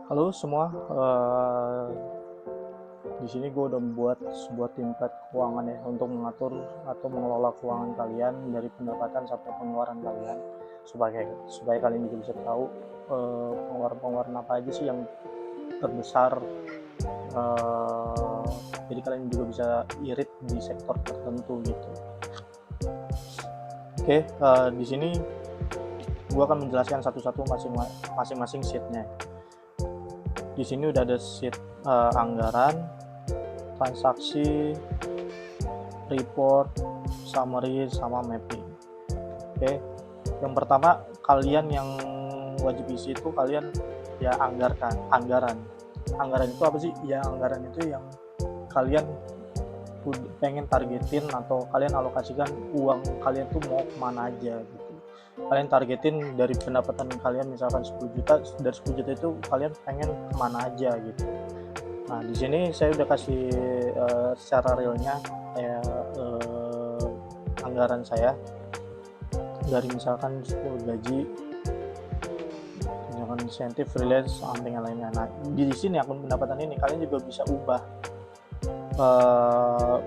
Halo semua, di sini gue udah membuat sebuah template keuangan ya untuk mengatur atau mengelola keuangan kalian dari pendapatan sampai pengeluaran kalian supaya supaya kalian juga bisa tahu pengeluaran-pengeluaran apa aja sih yang terbesar, eh, jadi kalian juga bisa irit di sektor tertentu gitu. Oke, di sini gue akan menjelaskan satu-satu masing-masing sheetnya. Di sini udah ada sheet anggaran, transaksi, report, summary, sama mapping. Oke, yang pertama kalian yang wajib isi itu kalian ya anggaran. Anggaran itu apa sih? Ya anggaran itu yang kalian pengen targetin atau kalian alokasikan uang kalian tuh mau kemana aja gitu. Kalian targetin dari pendapatan kalian misalkan 10 juta, dari 10 juta itu kalian pengen kemana aja gitu. Nah, di sini saya udah kasih secara realnya kayak anggaran saya dari misalkan 10 gaji, tunjangan insentif, freelance, samping yang lainnya. Nah, di sini akun pendapatan ini kalian juga bisa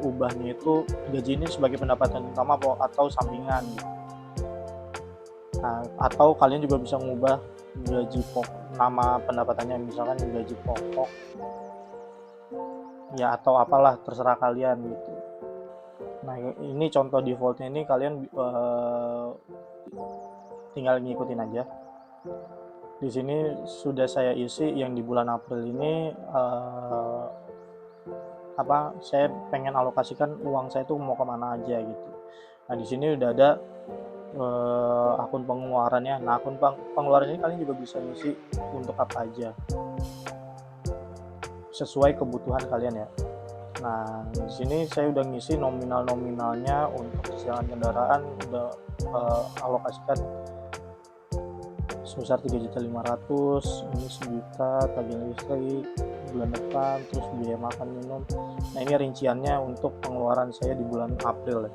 ubahnya itu gaji ini sebagai pendapatan utama atau sampingan gitu. Nah, atau kalian juga bisa mengubah gaji pokok, nama pendapatannya misalkan gaji pokok ya atau apalah terserah kalian gitu. Nah, ini contoh defaultnya ini kalian tinggal ngikutin aja. Di sini sudah saya isi yang di bulan April ini saya pengen alokasikan uang saya tuh mau kemana aja gitu. Nah, di sini udah ada akun pengeluarannya. Nah, akun pengeluaran ini kalian juga bisa ngisi untuk apa aja sesuai kebutuhan kalian ya. Nah, di sini saya udah ngisi nominalnya untuk cicilan kendaraan udah alokasikan sebesar 3.500.000, ini sejuta tagihan listrik bulan depan, terus biaya makan minum. Nah, ini rinciannya untuk pengeluaran saya di bulan April ya.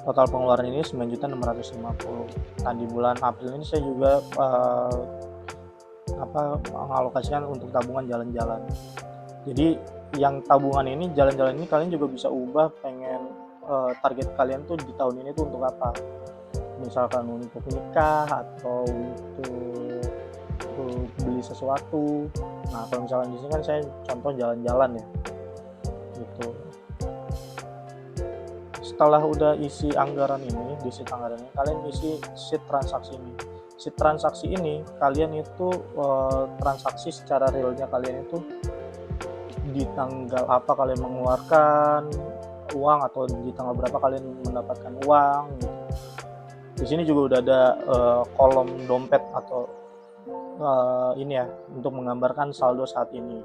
Total pengeluaran ini 9.650. Nah, di bulan April ini saya juga mengalokasikan untuk tabungan jalan-jalan. Jadi yang tabungan ini jalan-jalan ini kalian juga bisa ubah pengen target kalian tuh di tahun ini tuh untuk apa, misalkan untuk nikah atau untuk beli sesuatu. Nah, kalau misalkan di sini kan saya contoh jalan-jalan ya gitu. Setelah udah isi anggaran ini, di sheet anggaran ini kalian isi sheet transaksi ini. Sheet transaksi ini kalian itu transaksi secara realnya kalian itu di tanggal apa kalian mengeluarkan uang atau di tanggal berapa kalian mendapatkan uang gitu. Di sini juga udah ada kolom dompet atau ini ya untuk menggambarkan saldo saat ini.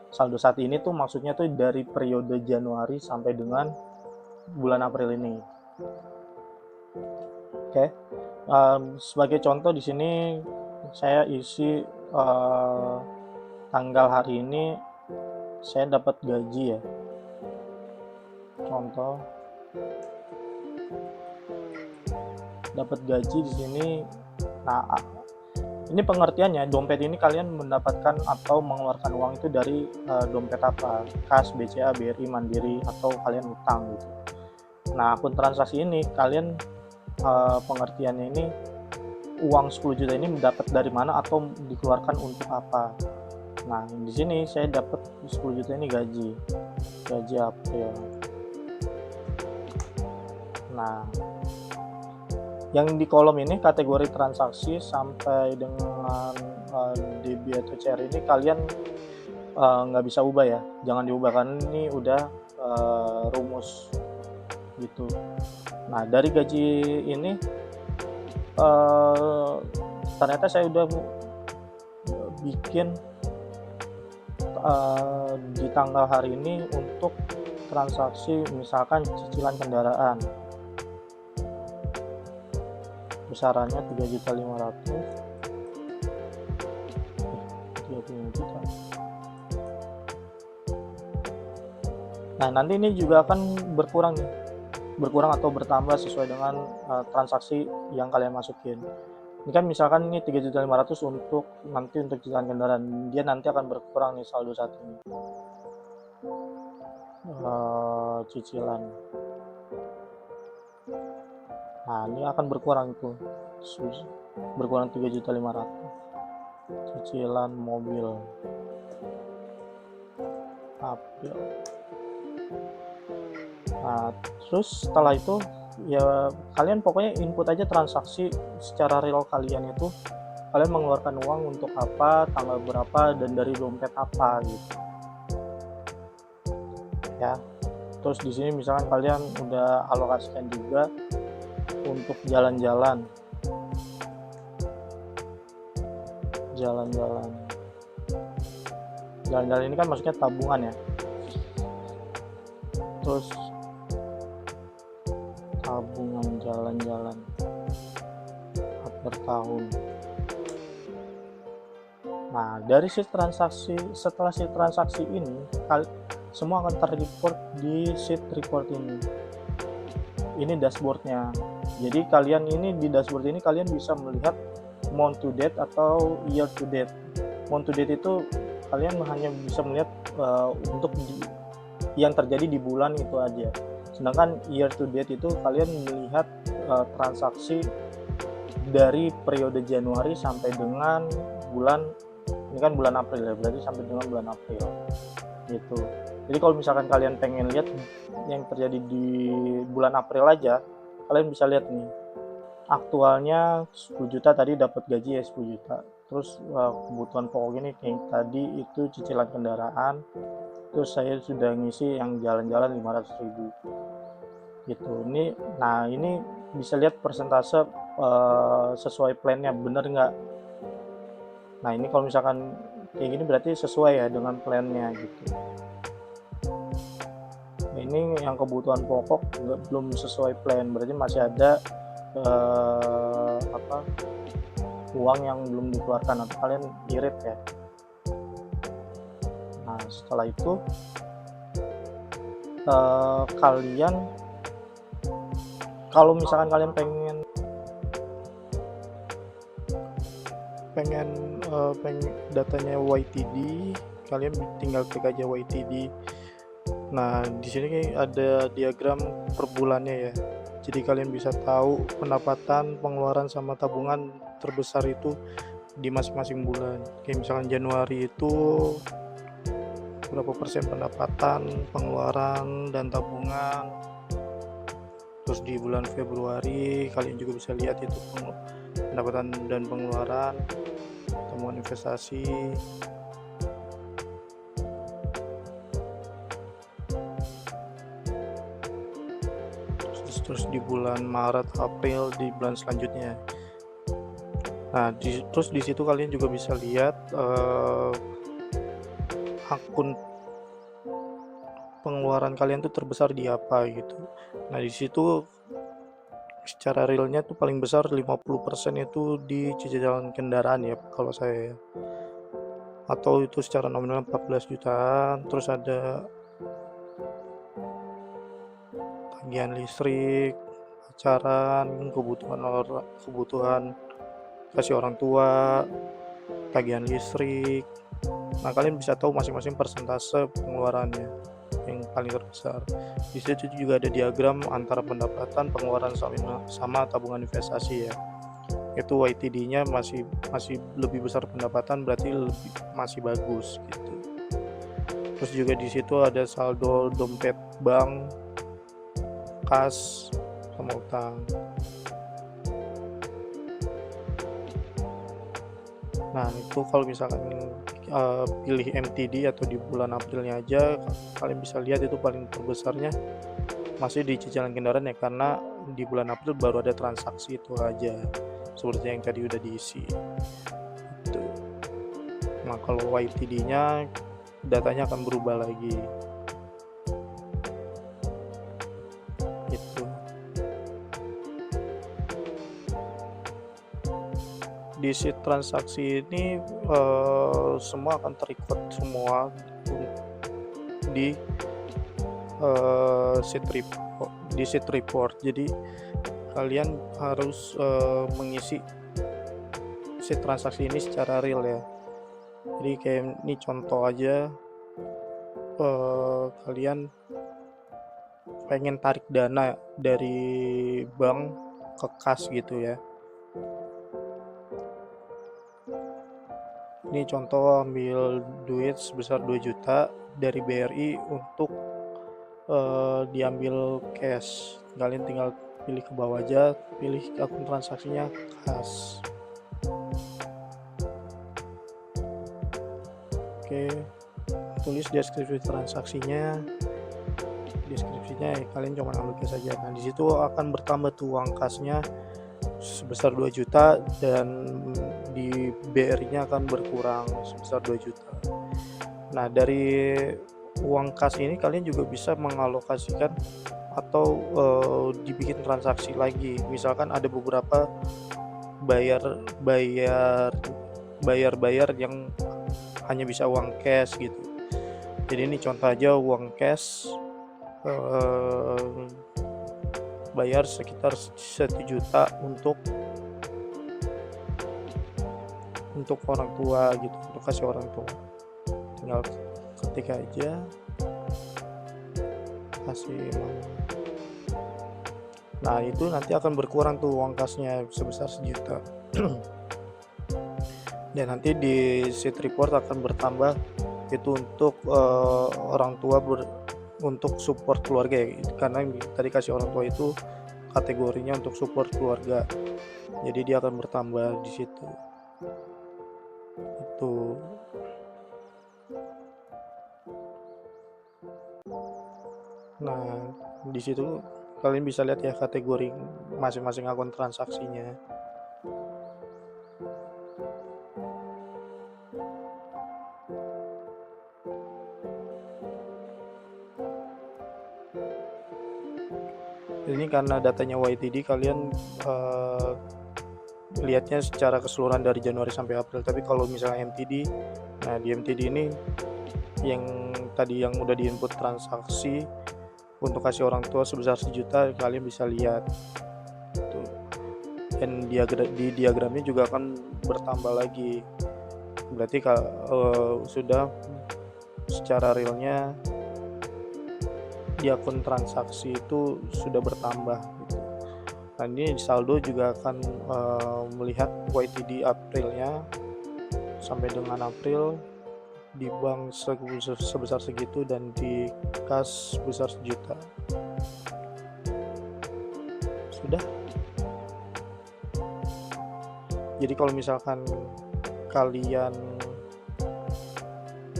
Saldo saat ini tuh maksudnya tuh dari periode Januari sampai dengan bulan April ini. Oke, sebagai contoh di sini saya isi tanggal hari ini saya dapat gaji ya. Contoh dapat gaji di sini. Nah, ini pengertiannya dompet ini kalian mendapatkan atau mengeluarkan uang itu dari dompet apa? Kas, BCA, BRI, Mandiri, atau kalian utang gitu. Nah, akun transaksi ini kalian pengertiannya ini uang 10 juta ini mendapat dari mana atau dikeluarkan untuk apa. Nah, di sini saya dapat 10 juta ini gaji April. Nah, yang di kolom ini kategori transaksi sampai dengan DB atau CR ini kalian nggak bisa ubah ya, jangan diubah karena ini udah rumus gitu. Nah, dari gaji ini ternyata saya udah bikin di tanggal hari ini untuk transaksi misalkan cicilan kendaraan besarannya 3.500.000, 35 juta. Nah, nanti ini juga akan berkurang atau bertambah sesuai dengan transaksi yang kalian masukin. Ini kan misalkan ini 3.500.000 untuk nanti untuk cicilan kendaraan, dia nanti akan berkurang nih saldo saat ini. Cicilan. Nah, ini akan berkurang itu. Berkurang 3.500.000. Cicilan mobil. April. Nah, terus setelah itu ya kalian pokoknya input aja transaksi secara real kalian itu, kalian mengeluarkan uang untuk apa, tanggal berapa, dan dari dompet apa gitu ya. Terus di sini misalkan kalian udah alokasikan juga untuk jalan-jalan ini kan maksudnya tabungan ya. Terus tabungan jalan-jalan per tahun. Nah, dari setelah si transaksi ini semua akan terreport di sheet report ini. Ini dashboardnya. Jadi kalian ini di dashboard ini kalian bisa melihat month to date atau year to date. Month to date itu kalian hanya bisa melihat untuk yang terjadi di bulan itu aja. Sedangkan year to date itu kalian melihat transaksi dari periode Januari sampai dengan bulan, ini kan bulan April ya, berarti sampai dengan bulan April gitu. Jadi kalau misalkan kalian pengen lihat yang terjadi di bulan April aja, kalian bisa lihat nih aktualnya 10 juta tadi dapat gaji ya 10 juta. Terus kebutuhan pokok ini kayak tadi itu cicilan kendaraan. Terus saya sudah ngisi yang jalan-jalan 500.000 gitu. Nah ini bisa lihat persentase sesuai plannya bener nggak. Nah ini kalau misalkan kayak gini berarti sesuai ya dengan plannya gitu. Ini yang kebutuhan pokok belum sesuai plan, berarti masih ada uang yang belum dikeluarkan atau kalian irit ya. Nah setelah itu kalian kalau misalkan kalian pengen datanya YTD, kalian tinggal klik aja YTD. Nah di sini ada diagram per bulannya ya, jadi kalian bisa tahu pendapatan, pengeluaran sama tabungan terbesar itu di masing-masing bulan. Kayak misalkan Januari itu berapa persen pendapatan, pengeluaran, dan tabungan. Terus di bulan Februari kalian juga bisa lihat itu pendapatan dan pengeluaran, tabungan investasi. Terus di bulan Maret, April, di bulan selanjutnya. Nah, terus di situ kalian juga bisa lihat akun pengeluaran kalian tuh terbesar di apa gitu. Nah, di situ secara realnya tuh paling besar 50% itu di cicilan kendaraan ya kalau saya ya. Atau itu secara nominal 14 jutaan. Terus ada tagihan listrik, pacaran, kebutuhan kasih orang tua, tagihan listrik. Nah kalian bisa tahu masing-masing persentase pengeluarannya yang paling terbesar. Di situ juga ada diagram antara pendapatan, pengeluaran sama tabungan investasi ya. Itu YTD-nya masih lebih besar pendapatan, berarti masih bagus gitu. Terus juga di situ ada saldo dompet bank, kas, sama utang. Nah itu kalau misalkan pilih MTD atau di bulan Aprilnya aja, kalian bisa lihat itu paling terbesarnya masih di cicilan kendaraan ya, karena di bulan April baru ada transaksi itu aja seperti yang tadi udah diisi itu. Nah kalau YTD-nya datanya akan berubah lagi gitu. Di sheet transaksi ini semua akan terrecord semua di sheet report. Jadi kalian harus mengisi si transaksi ini secara real ya. Jadi kayak ini contoh aja, kalian pengen tarik dana dari bank ke kas gitu ya. Ini contoh ambil duit sebesar 2 juta dari BRI untuk diambil cash. Kalian tinggal pilih ke bawah aja, pilih akun transaksinya kas. Oke, tulis deskripsi transaksinya. Deskripsinya kalian cuma ambil cash saja. Nah, di situ akan bertambah tuh uang kasnya sebesar 2 juta dan di BRI-nya akan berkurang sebesar 2 juta. Nah, dari uang kas ini kalian juga bisa mengalokasikan atau dibikin transaksi lagi. Misalkan ada beberapa bayar yang hanya bisa uang cash gitu. Jadi ini contoh aja uang cash bayar sekitar 1 juta untuk orang tua gitu, untuk kasih orang tua. Tinggal ketik aja kasih mana. Nah, itu nanti akan berkurang tuh uang kasnya sebesar 1 juta. Dan nanti di sheet report akan bertambah itu untuk orang tua untuk support keluarga ya, karena tadi kasih orang tua itu kategorinya untuk support keluarga, jadi dia akan bertambah di situ. Itu nah, di situ kalian bisa lihat ya kategori masing-masing akun transaksinya. Ini karena datanya YTD, kalian lihatnya secara keseluruhan dari Januari sampai April. Tapi kalau misalnya MTD, nah di MTD ini yang tadi yang udah diinput transaksi untuk kasih orang tua sebesar 1 juta, kalian bisa lihat tuh. Dan di diagramnya juga akan bertambah lagi. Berarti sudah secara realnya di akun transaksi itu sudah bertambah gitu. Nah, ini saldo juga akan melihat YTD Aprilnya sampai dengan April di bank sebesar segitu dan di kas sebesar 1 juta. Sudah. Jadi kalau misalkan kalian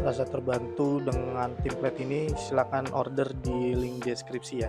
rasa terbantu dengan template ini, silakan order di link deskripsi ya.